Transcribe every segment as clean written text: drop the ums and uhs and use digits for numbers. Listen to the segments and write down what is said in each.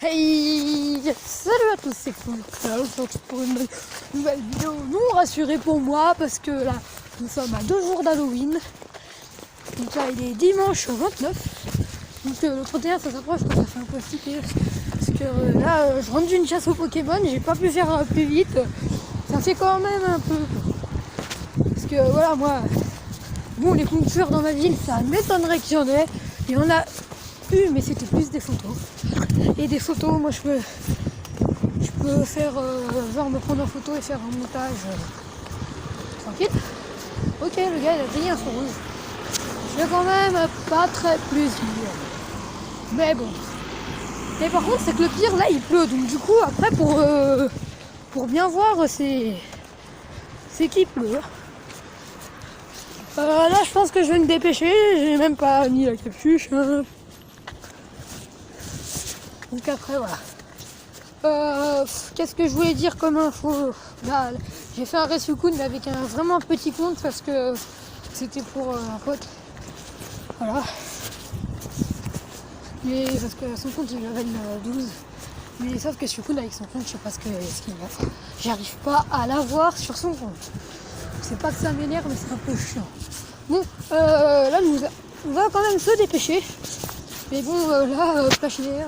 Hey, salut à tous, c'est cool. Alors, on se retrouve pour une nouvelle vidéo non rassurée pour moi parce que là, nous sommes à 2 jours d'Halloween. Donc là, il est dimanche 29. Donc le 31, ça s'approche, ça fait un peu flipper. Parce que là, je rentre d'une chasse aux Pokémon, j'ai pas pu faire plus vite. Ça fait quand même un peu. Parce que voilà, moi, bon, les ponctueurs dans ma ville, ça m'étonnerait qu'il y en ait. Il y en a eu, mais c'était plus des photos. Et des photos, moi je peux faire genre me prendre en photo et faire un montage tranquille. Ok, le gars il a payé un feu rouge. Je vais quand même pas très plaisir. Mais bon. Et par contre c'est que le pire là il pleut, donc du coup après pour bien voir c'est qu'il pleut. Là je pense que je vais me dépêcher, j'ai même pas mis la capuche. Donc après voilà. Qu'est-ce que je voulais dire comme info? Là, j'ai fait un Resukun mais avec un vraiment petit compte parce que c'était pour un pote. Voilà. Mais parce que son compte il level 12. Mais sauf que Resukun avec son compte, je sais pas ce qu'il a. J'arrive pas à l'avoir sur son compte. C'est pas que ça m'énerve mais c'est un peu chiant. Bon, là on va quand même se dépêcher. Mais bon là, plage d'air.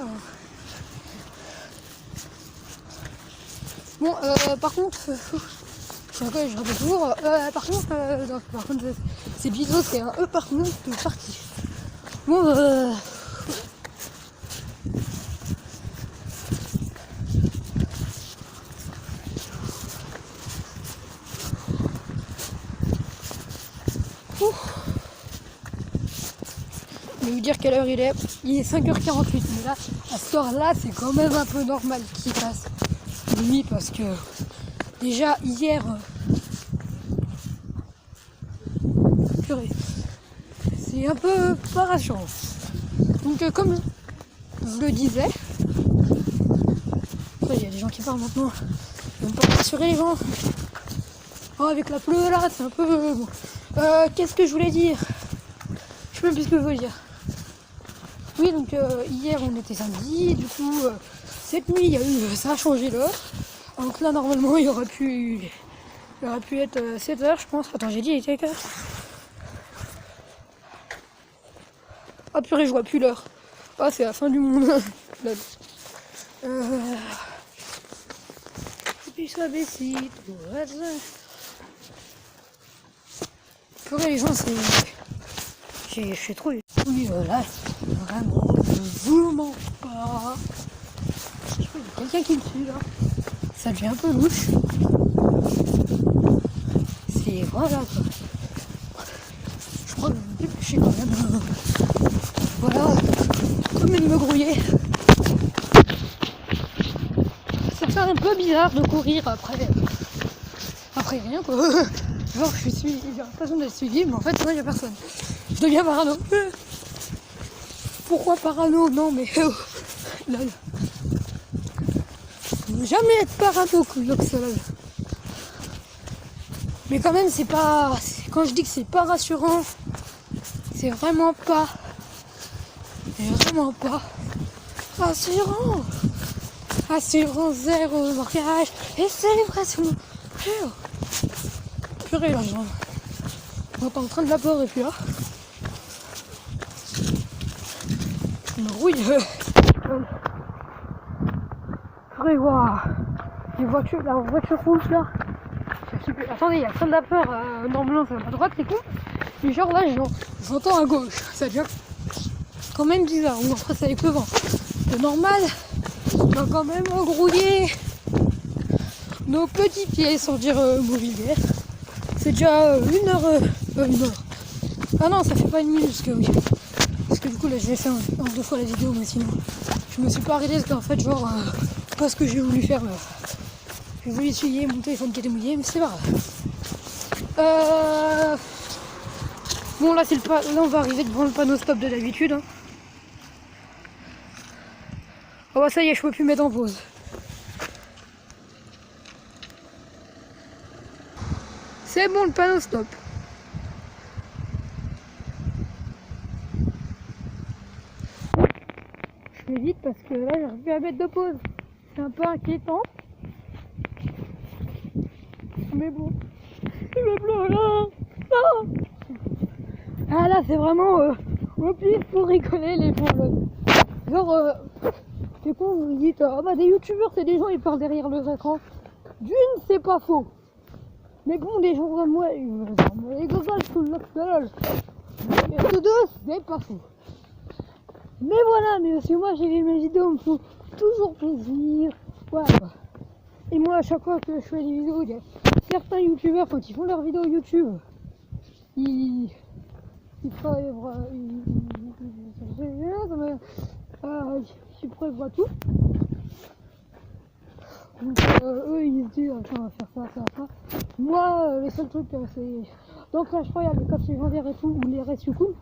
Bon, par contre, je rappelle toujours, par contre, c'est Bizo, c'est un E par contre de partie. Bon, je vais vous dire quelle heure il est. Il est 5h48, mais là, à cette heure-là, c'est quand même un peu normal qu'il passe nuit parce que déjà hier, purée, c'est un peu pas rassurant. Donc comme je le disais, il y a des gens qui parlent maintenant, je ne peux pas rassurer les gens. Oh, avec la pluie là, c'est un peu bon. Qu'est-ce que je voulais dire? Je sais même plus ce que je voulais dire. Oui, donc hier on était samedi, du coup cette nuit ça a changé l'heure. Donc là normalement il aurait pu être 7h je pense. Attends, j'ai dit il était quelle heure? Ah purée, je vois plus l'heure. Ah, c'est la fin du monde. Purée, les gens, je suis trop. Oui, là, vraiment, je vous mens pas. Je crois qu'il y a quelqu'un qui me suit là. Ça devient un peu louche. C'est voilà quoi. Je crois que je vais me dépêcher quand même. Voilà, comme il me grouillait. Ça fait un peu bizarre de courir après rien quoi. Genre j'ai l'impression d'être suivi, mais en fait il n'y a personne. Je deviens parano. Pourquoi parano? Non mais là. Ne jamais être parano comme ça là. Mais quand même c'est pas. Quand je dis que c'est pas rassurant, c'est vraiment pas rassurant. Assurant zéro mariage et célébration. Purée là, on est en train de la peur et puis là. Je me rouille. Purée, waouh. La voiture rouge là. Attendez, il y a plein de la peur. Normalement c'est à ma droite les cons. Mais genre là j'entends à gauche. Ça devient quand même bizarre. Ou après c'est avec le vent. C'est normal. On va quand même grouiller nos petits pieds sans dire mobilier. C'est déjà une heure. Ah non, ça fait pas une minute parce que du coup là j'ai fait en 2 fois la vidéo, mais sinon je me suis pas arrêté parce qu'en fait genre pas ce que j'ai voulu faire. J'ai voulu essuyer mon téléphone qui était mouillé, mais c'est pas grave. Bon là là on va arriver devant le panneau stop de d'habitude. Hein. Oh bah ça y est, je peux plus mettre en pause. C'est bon le panneau stop. Je filmer vite parce que là j'arrive plus à mettre de pause. C'est un peu inquiétant. Mais bon, il me pleut là. Non. Ah là c'est vraiment au pif pour rigoler les gens. Genre, c'est con, vous me dites, ah bah des youtubeurs c'est des gens ils parlent derrière leurs écrans. D'une, c'est pas faux. Mais bon, des gens comme moi, les gogol sous le seul. De deux, c'est pas faux. Mais voilà, mais parce que moi j'ai vu mes vidéos, me font toujours plaisir. Voilà. Et moi à chaque fois que je fais des vidéos, il y a certains youtubeurs quand ils font leurs vidéos YouTube, ils prévoient tout. Donc eux ils se disent on va faire ça. Moi le seul truc c'est dans Clash Royale, les cops légendaires et tout, ou les Rescue Cool.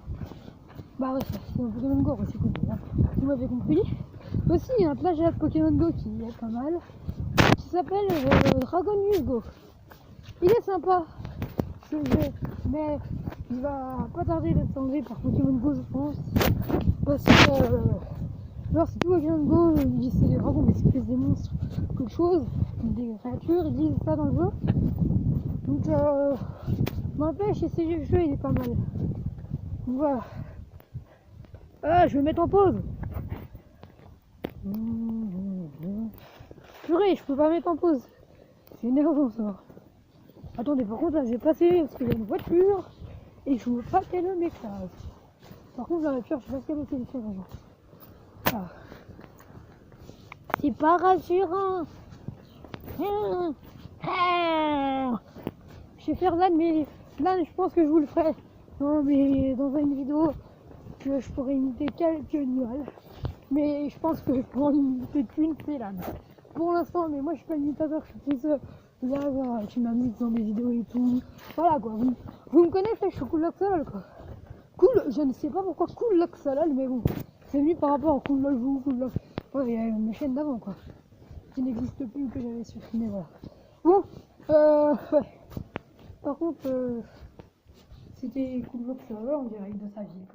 Bah ouais, c'est un Pokémon Go, Rescue Cool, vous m'avez compris. Aussi il y a un plagiat de Pokémon Go qui est pas mal, qui s'appelle Dragon News Go. Il est sympa ce jeu, mais il va pas tarder d'être enlevé par Pokémon Go je pense. Parce que alors c'est tout Pokémon Go, ils disent c'est des dragons mais c'est plus des monstres qu'autre chose, des créatures, ils disent ça dans le jeu. Donc m'empêche et ce jeu il est pas mal. Donc voilà. Ah je vais mettre en pause. Purée, je peux pas mettre en pause. C'est énervant ça. Attendez, par contre là j'ai passé parce qu'il y a une voiture et je veux pas qu'elle m'écrase. Par contre la voiture, je sais pas ce qu'elle a fait les gens. Ah. C'est pas rassurant. Je vais faire l'âne, mais l'âne je pense que je vous le ferai. Non mais dans une vidéo que je pourrais imiter quelques animaux. Mais je pense que je pourrais en imiter qu'une, c'est l'âne. Pour l'instant, mais moi je suis pas imitateur, je suis plus là, tu m'amuses dans des vidéos et tout. Voilà quoi, vous me connaissez, je suis Cool Loxolol quoi. Cool, je ne sais pas pourquoi Cool Loxolol, mais bon, c'est venu par rapport à Cool Lol vous, Cool Lol. Ouais, il y a mes chaînes d'avant quoi, qui n'existent plus, que j'avais supprimé, voilà. Bon, ouais. Par contre, c'était Cool Loxolol en direct de sa vie.